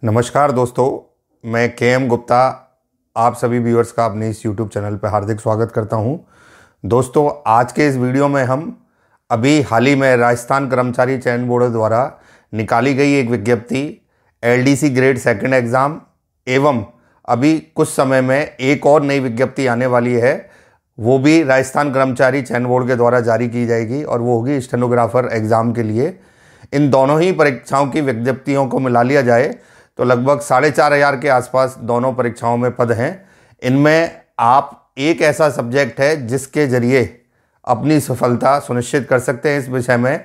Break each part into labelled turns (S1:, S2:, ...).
S1: नमस्कार दोस्तों, मैं के गुप्ता आप सभी व्यूअर्स का अपने इस यूट्यूब चैनल पर हार्दिक स्वागत करता हूं। दोस्तों, आज के इस वीडियो में हम अभी हाल ही में राजस्थान कर्मचारी चयन बोर्ड द्वारा निकाली गई एक विज्ञप्ति एलडीसी ग्रेड सेकंड एग्ज़ाम एवं अभी कुछ समय में एक और नई विज्ञप्ति आने वाली है, वो भी राजस्थान कर्मचारी चयन बोर्ड के द्वारा जारी की जाएगी और वो होगी स्टेनोग्राफर एग्ज़ाम के लिए। इन दोनों ही परीक्षाओं की विज्ञप्तियों को मिला लिया जाए तो लगभग 4,500 के आसपास दोनों परीक्षाओं में पद हैं। इनमें आप एक ऐसा सब्जेक्ट है जिसके जरिए अपनी सफलता सुनिश्चित कर सकते हैं। इस विषय में,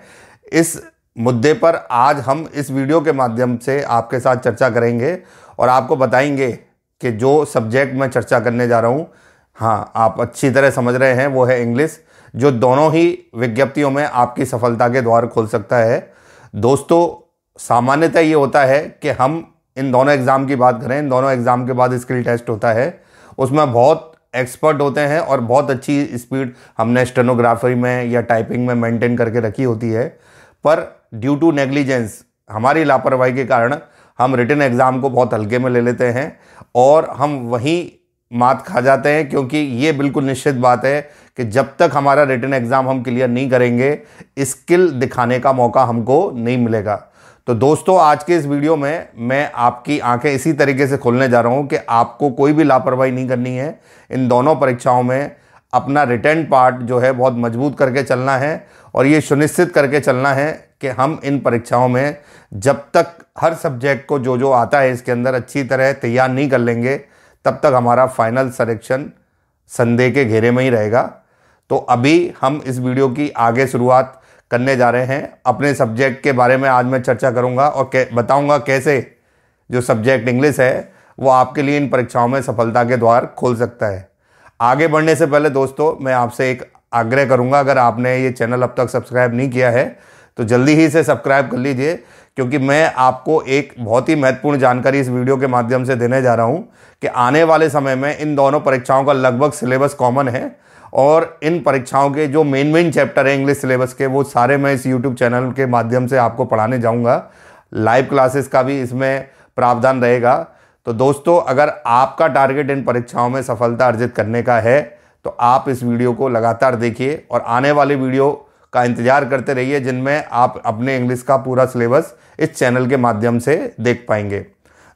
S1: इस मुद्दे पर आज हम इस वीडियो के माध्यम से आपके साथ चर्चा करेंगे और आपको बताएंगे कि जो सब्जेक्ट मैं चर्चा करने जा रहा हूँ, हाँ, आप अच्छी तरह समझ रहे हैं, वो है इंग्लिश, जो दोनों ही विज्ञप्तियों में आपकी सफलता के द्वार खोल सकता है। दोस्तों, सामान्यतः ये होता है कि हम इन दोनों एग्ज़ाम की बात करें, इन दोनों एग्ज़ाम के बाद स्किल टेस्ट होता है, उसमें बहुत एक्सपर्ट होते हैं और बहुत अच्छी स्पीड हमने स्टेनोग्राफी में या टाइपिंग में मेंटेन करके रखी होती है। पर ड्यू टू नेग्लिजेंस, हमारी लापरवाही के कारण हम रिटन एग्ज़ाम को बहुत हल्के में ले लेते हैं और हम वहीं मात खा जाते हैं, क्योंकि ये बिल्कुल निश्चित बात है कि जब तक हमारा रिटन एग्ज़ाम हम क्लियर नहीं करेंगे, स्किल दिखाने का मौका हमको नहीं मिलेगा। तो दोस्तों, आज के इस वीडियो में मैं आपकी आंखें इसी तरीके से खोलने जा रहा हूं कि आपको कोई भी लापरवाही नहीं करनी है। इन दोनों परीक्षाओं में अपना रिटन पार्ट जो है बहुत मजबूत करके चलना है और ये सुनिश्चित करके चलना है कि हम इन परीक्षाओं में जब तक हर सब्जेक्ट को जो आता है इसके अंदर अच्छी तरह तैयार नहीं कर लेंगे, तब तक हमारा फाइनल सिलेक्शन संदेह के घेरे में ही रहेगा। तो अभी हम इस वीडियो की आगे शुरुआत करने जा रहे हैं। अपने सब्जेक्ट के बारे में आज मैं चर्चा करूंगा और बताऊंगा कैसे जो सब्जेक्ट इंग्लिश है वो आपके लिए इन परीक्षाओं में सफलता के द्वार खोल सकता है। आगे बढ़ने से पहले दोस्तों, मैं आपसे एक आग्रह करूंगा, अगर आपने ये चैनल अब तक सब्सक्राइब नहीं किया है तो जल्दी ही इसे सब्सक्राइब कर लीजिए, क्योंकि मैं आपको एक बहुत ही महत्वपूर्ण जानकारी इस वीडियो के माध्यम से देने जा रहा हूँ कि आने वाले समय में इन दोनों परीक्षाओं का लगभग सिलेबस कॉमन है और इन परीक्षाओं के जो मेन चैप्टर है इंग्लिश सिलेबस के, वो सारे मैं इस यूट्यूब चैनल के माध्यम से आपको पढ़ाने जाऊंगा। लाइव क्लासेस का भी इसमें प्रावधान रहेगा। तो दोस्तों, अगर आपका टारगेट इन परीक्षाओं में सफलता अर्जित करने का है तो आप इस वीडियो को लगातार देखिए और आने वाले वीडियो का इंतजार करते रहिए, जिनमें आप अपने इंग्लिश का पूरा सिलेबस इस चैनल के माध्यम से देख पाएंगे।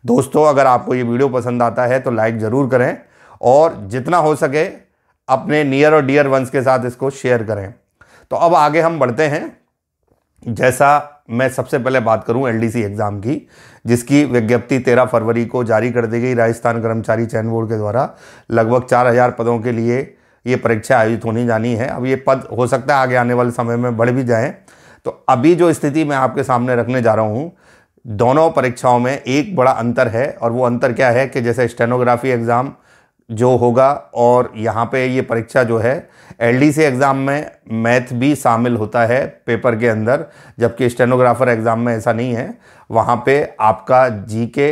S1: दोस्तों, अगर आपको ये वीडियो पसंद आता है तो लाइक ज़रूर करें और जितना हो सके अपने नियर और डियर वंस के साथ इसको शेयर करें। तो अब आगे हम बढ़ते हैं। जैसा मैं सबसे पहले बात करूं एलडीसी एग्ज़ाम की, जिसकी विज्ञप्ति 13 फरवरी को जारी कर दी गई राजस्थान कर्मचारी चयन बोर्ड के द्वारा। लगभग 4,000 पदों के लिए ये परीक्षा आयोजित होनी जानी है। अब ये पद हो सकता है आगे आने वाले समय में बढ़ भी जाएँ। तो अभी जो स्थिति मैं आपके सामने रखने जा रहा हूँ, दोनों परीक्षाओं में एक बड़ा अंतर है और वो अंतर क्या है कि जैसे स्टेनोग्राफी एग्ज़ाम जो होगा और यहाँ पे ये परीक्षा जो है एलडीसी एग्ज़ाम में मैथ भी शामिल होता है पेपर के अंदर, जबकि स्टेनोग्राफर एग्ज़ाम में ऐसा नहीं है। वहाँ पे आपका जीके,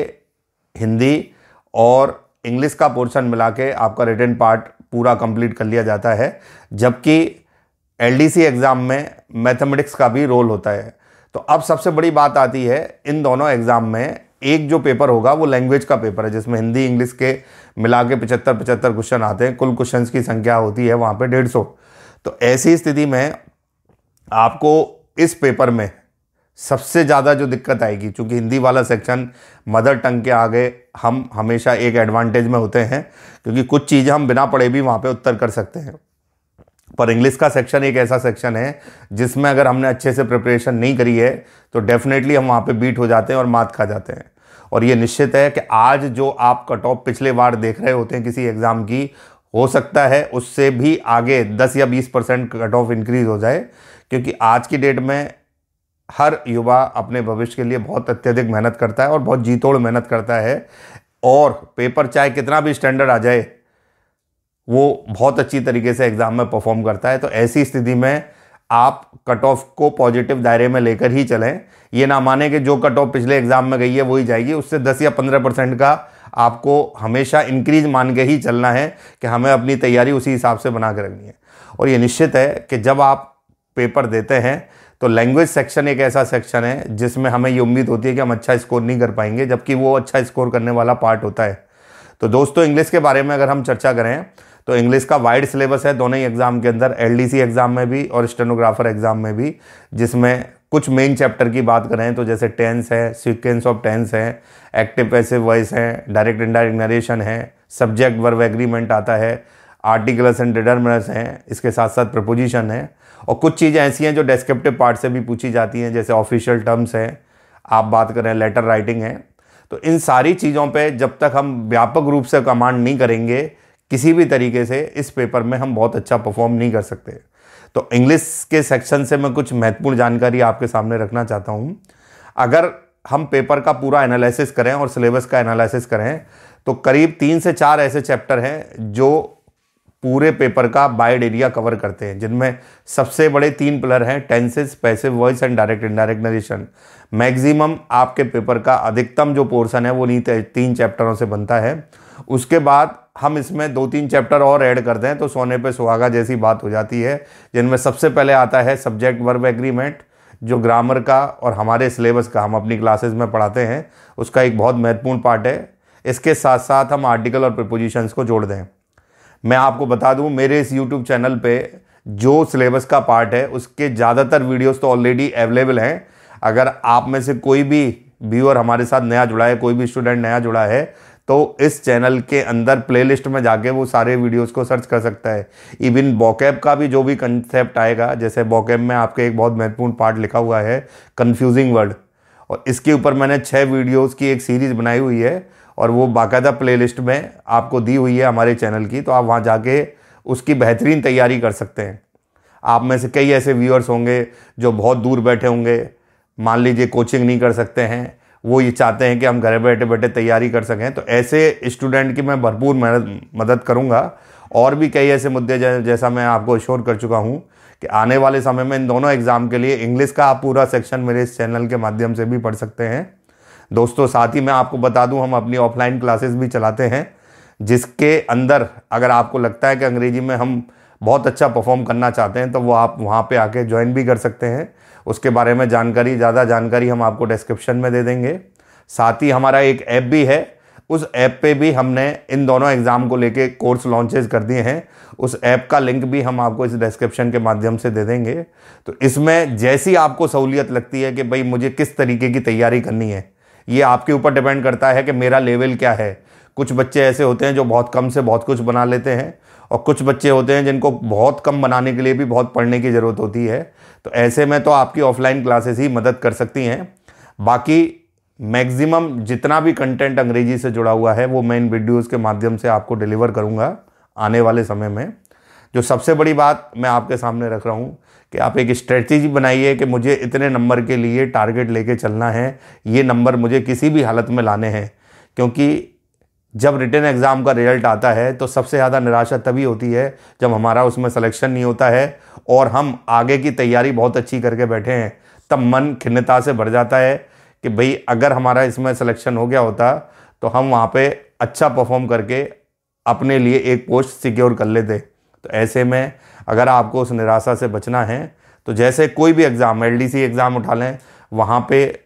S1: हिंदी और इंग्लिश का पोर्शन मिला के आपका रिटन पार्ट पूरा कंप्लीट कर लिया जाता है, जबकि एलडीसी एग्ज़ाम में मैथमेटिक्स का भी रोल होता है। तो अब सबसे बड़ी बात आती है, इन दोनों एग्ज़ाम में एक जो पेपर होगा वो लैंग्वेज का पेपर है, जिसमें हिंदी इंग्लिश के मिला के 75 क्वेश्चन आते हैं। कुल क्वेश्चंस की संख्या होती है वहाँ पे 150। तो ऐसी स्थिति में आपको इस पेपर में सबसे ज़्यादा जो दिक्कत आएगी, चूँकि हिंदी वाला सेक्शन मदर टंग के आगे हम हमेशा एक एडवांटेज में होते हैं, क्योंकि कुछ चीज़ें हम बिना पढ़े भी वहाँ पर उत्तर कर सकते हैं। पर इंग्लिश का सेक्शन एक ऐसा सेक्शन है जिसमें अगर हमने अच्छे से प्रिपरेशन नहीं करी है तो डेफिनेटली हम वहाँ पे बीट हो जाते हैं और मात खा जाते हैं। और ये निश्चित है कि आज जो आप कट ऑफ पिछले बार देख रहे होते हैं किसी एग्ज़ाम की, हो सकता है उससे भी आगे 10 या 20% कट ऑफ इंक्रीज़ हो जाए, क्योंकि आज की डेट में हर युवा अपने भविष्य के लिए बहुत अत्यधिक मेहनत करता है और बहुत जी तोड़ मेहनत करता है। और पेपर चाहे कितना भी स्टैंडर्ड आ जाए, वो बहुत अच्छी तरीके से एग्ज़ाम में परफॉर्म करता है। तो ऐसी स्थिति में आप कट ऑफ को पॉजिटिव दायरे में लेकर ही चलें। ये ना माने कि जो कट ऑफ पिछले एग्ज़ाम में गई है वही जाएगी। उससे 10 या 15% का आपको हमेशा इंक्रीज मान के ही चलना है कि हमें अपनी तैयारी उसी हिसाब से बना के रखनी है। और ये निश्चित है कि जब आप पेपर देते हैं तो लैंग्वेज सेक्शन एक ऐसा सेक्शन है जिसमें हमें ये उम्मीद होती है कि हम अच्छा स्कोर नहीं कर पाएंगे, जबकि वो अच्छा स्कोर करने वाला पार्ट होता है। तो दोस्तों इंग्लिश के बारे में अगर हम चर्चा करें तो इंग्लिश का वाइड सिलेबस है दोनों ही एग्ज़ाम के अंदर, एलडीसी एग्ज़ाम में भी और स्टेनोग्राफर एग्ज़ाम में भी, जिसमें कुछ मेन चैप्टर की बात करें तो जैसे टेंस है, सीक्वेंस ऑफ टेंस है, एक्टिव पैसिव वॉइस है, डायरेक्ट इनडायरेक्ट नरेशन है, सब्जेक्ट वर्ब एग्रीमेंट आता है, आर्टिकल्स एंड डिटर्मिनर्स हैं, इसके साथ साथ प्रपोजिशन है, और कुछ चीज़ें ऐसी हैं जो डेस्क्रिप्टिव पार्ट से भी पूछी जाती हैं, जैसे ऑफिशियल टर्म्स हैं, आप बात करें लेटर राइटिंग है। तो इन सारी चीज़ों पे जब तक हम व्यापक रूप से कमांड नहीं करेंगे किसी भी तरीके से, इस पेपर में हम बहुत अच्छा परफॉर्म नहीं कर सकते। तो इंग्लिश के सेक्शन से मैं कुछ महत्वपूर्ण जानकारी आपके सामने रखना चाहता हूँ। अगर हम पेपर का पूरा एनालिसिस करें और सिलेबस का एनालिसिस करें तो करीब 3 से 4 ऐसे चैप्टर हैं जो पूरे पेपर का वाइड एरिया कवर करते हैं, जिनमें सबसे बड़े 3 पिलर हैं, tenses, passive voice and direct indirect narration. Maximum आपके पेपर का अधिकतम जो पोर्शन है वो 3 चैप्टरों से बनता है। उसके बाद हम इसमें 2-3 चैप्टर और ऐड करते हैं तो सोने पे सुहागा जैसी बात हो जाती है, जिनमें सबसे पहले आता है सब्जेक्ट वर्ब एग्रीमेंट, जो ग्रामर का और हमारे सिलेबस का हम अपनी क्लासेस में पढ़ाते हैं, उसका एक बहुत महत्वपूर्ण पार्ट है। इसके साथ साथ हम आर्टिकल और प्रीपोजिशंस को जोड़ दें। मैं आपको बता दूं, मेरे इस यूट्यूब चैनल पे जो सिलेबस का पार्ट है उसके ज़्यादातर वीडियोस तो ऑलरेडी अवेलेबल हैं। अगर आप में से कोई भी व्यूअर हमारे साथ नया जुड़ा है, कोई भी स्टूडेंट नया जुड़ा है, तो इस चैनल के अंदर प्लेलिस्ट में जाके वो सारे वीडियोस को सर्च कर सकता है। इवन वोकैब का भी जो भी कंसेप्ट आएगा, जैसे वोकैब में आपके एक बहुत महत्वपूर्ण पार्ट लिखा हुआ है कन्फ्यूजिंग वर्ड, और इसके ऊपर मैंने 6 वीडियोज़ की एक सीरीज़ बनाई हुई है और वो बाकायदा प्लेलिस्ट में आपको दी हुई है हमारे चैनल की, तो आप वहाँ जाके उसकी बेहतरीन तैयारी कर सकते हैं। आप में से कई ऐसे व्यूअर्स होंगे जो बहुत दूर बैठे होंगे, मान लीजिए कोचिंग नहीं कर सकते हैं, वो ये चाहते हैं कि हम घर बैठे बैठे तैयारी कर सकें, तो ऐसे स्टूडेंट की मैं भरपूर मदद करूँगा। और भी कई ऐसे मुद्दे जैसा मैं आपको अश्योर कर चुका हूँ कि आने वाले समय में इन दोनों एग्ज़ाम के लिए इंग्लिश का आप पूरा सेक्शन मेरे इस चैनल के माध्यम से भी पढ़ सकते हैं। दोस्तों साथ ही मैं आपको बता दूं, हम अपनी ऑफलाइन क्लासेस भी चलाते हैं, जिसके अंदर अगर आपको लगता है कि अंग्रेजी में हम बहुत अच्छा परफॉर्म करना चाहते हैं तो वो आप वहां पे आके ज्वाइन भी कर सकते हैं। उसके बारे में ज़्यादा जानकारी हम आपको डिस्क्रिप्शन में दे देंगे। साथ ही हमारा एक ऐप भी है, उस ऐप पे भी हमने इन दोनों एग्ज़ाम को लेके कोर्स लॉन्चेस कर दिए हैं। उस ऐप का लिंक भी हम आपको इस डिस्क्रिप्शन के माध्यम से दे देंगे। तो इसमें जैसी आपको सहूलियत लगती है कि भाई मुझे किस तरीके की तैयारी करनी है, ये आपके ऊपर डिपेंड करता है कि मेरा लेवल क्या है। कुछ बच्चे ऐसे होते हैं जो बहुत कम से बहुत कुछ बना लेते हैं, और कुछ बच्चे होते हैं जिनको बहुत कम बनाने के लिए भी बहुत पढ़ने की ज़रूरत होती है। तो ऐसे में तो आपकी ऑफलाइन क्लासेस ही मदद कर सकती हैं। बाकी मैक्सिमम जितना भी कंटेंट अंग्रेजी से जुड़ा हुआ है वो मैं इन वीडियोज़ के माध्यम से आपको डिलीवर करूँगा आने वाले समय में। जो सबसे बड़ी बात मैं आपके सामने रख रहा हूँ कि आप एक स्ट्रेटजी बनाइए कि मुझे इतने नंबर के लिए टारगेट लेके चलना है, ये नंबर मुझे किसी भी हालत में लाने हैं। क्योंकि जब रिटन एग्ज़ाम का रिजल्ट आता है तो सबसे ज़्यादा निराशा तभी होती है जब हमारा उसमें सिलेक्शन नहीं होता है और हम आगे की तैयारी बहुत अच्छी करके बैठे हैं। तब मन खिन्नता से भर जाता है कि भाई अगर हमारा इसमें सिलेक्शन हो गया होता तो हम वहाँ पे अच्छा परफॉर्म करके अपने लिए एक पोस्ट सिक्योर कर लेते। तो ऐसे में अगर आपको उस निराशा से बचना है तो जैसे कोई भी एग्ज़ाम, एलडीसी एग्ज़ाम उठा लें, वहाँ पे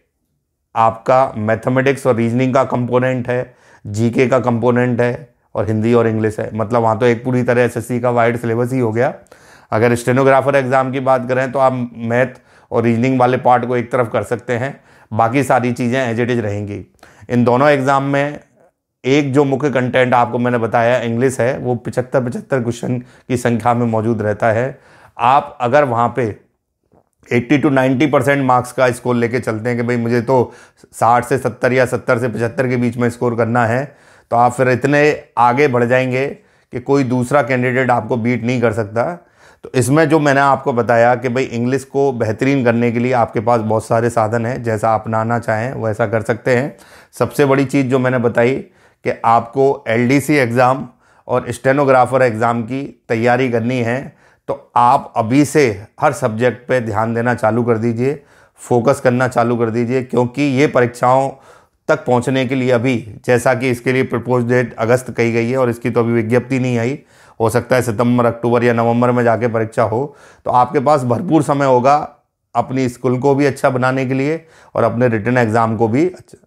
S1: आपका मैथमेटिक्स और रीजनिंग का कंपोनेंट है, जीके का कंपोनेंट है और हिंदी और इंग्लिश है। मतलब वहाँ तो एक पूरी तरह एसएससी का वाइड सिलेबस ही हो गया। अगर स्टेनोग्राफर एग्ज़ाम की बात करें तो आप मैथ और रीजनिंग वाले पार्ट को एक तरफ कर सकते हैं, बाकी सारी चीज़ें एज इट इज़ रहेंगी। इन दोनों एग्ज़ाम में एक जो मुख्य कंटेंट आपको मैंने बताया इंग्लिश है, वो 75 क्वेश्चन की संख्या में मौजूद रहता है। आप अगर वहाँ पे 80 to 90% मार्क्स का स्कोर लेके चलते हैं कि भाई मुझे तो 60 से 70 या 70 से 75 के बीच में स्कोर करना है, तो आप फिर इतने आगे बढ़ जाएंगे कि कोई दूसरा कैंडिडेट आपको बीट नहीं कर सकता। तो इसमें जो मैंने आपको बताया कि भाई इंग्लिश को बेहतरीन करने के लिए आपके पास बहुत सारे साधन हैं, जैसा अपनाना चाहें वैसा कर सकते हैं। सबसे बड़ी चीज़ जो मैंने बताई कि आपको एलडीसी एग्ज़ाम और स्टेनोग्राफर एग्ज़ाम की तैयारी करनी है, तो आप अभी से हर सब्जेक्ट पे ध्यान देना चालू कर दीजिए, फोकस करना चालू कर दीजिए। क्योंकि ये परीक्षाओं तक पहुंचने के लिए अभी, जैसा कि इसके लिए प्रपोज डेट अगस्त कही गई है और इसकी तो अभी विज्ञप्ति नहीं आई, हो सकता है सितंबर, अक्टूबर या नवंबर में जाके परीक्षा हो, तो आपके पास भरपूर समय होगा अपनी स्कूल को भी अच्छा बनाने के लिए और अपने रिटन एग्ज़ाम को भी अच्छा।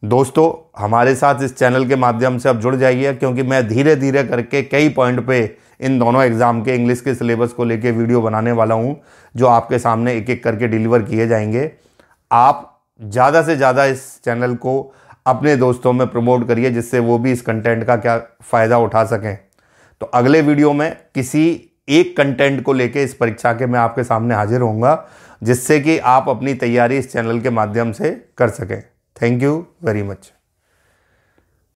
S1: दोस्तों, हमारे साथ इस चैनल के माध्यम से अब जुड़ जाइए, क्योंकि मैं धीरे धीरे करके कई पॉइंट पे इन दोनों एग्ज़ाम के इंग्लिश के सिलेबस को लेके वीडियो बनाने वाला हूं, जो आपके सामने एक एक करके डिलीवर किए जाएंगे। आप ज़्यादा से ज़्यादा इस चैनल को अपने दोस्तों में प्रमोट करिए, जिससे वो भी इस कंटेंट का क्या फ़ायदा उठा सकें। तो अगले वीडियो में किसी एक कंटेंट को लेके इस परीक्षा के मैं आपके सामने हाजिर होऊंगा, जिससे कि आप अपनी तैयारी इस चैनल के माध्यम से कर सकें। Thank you very much.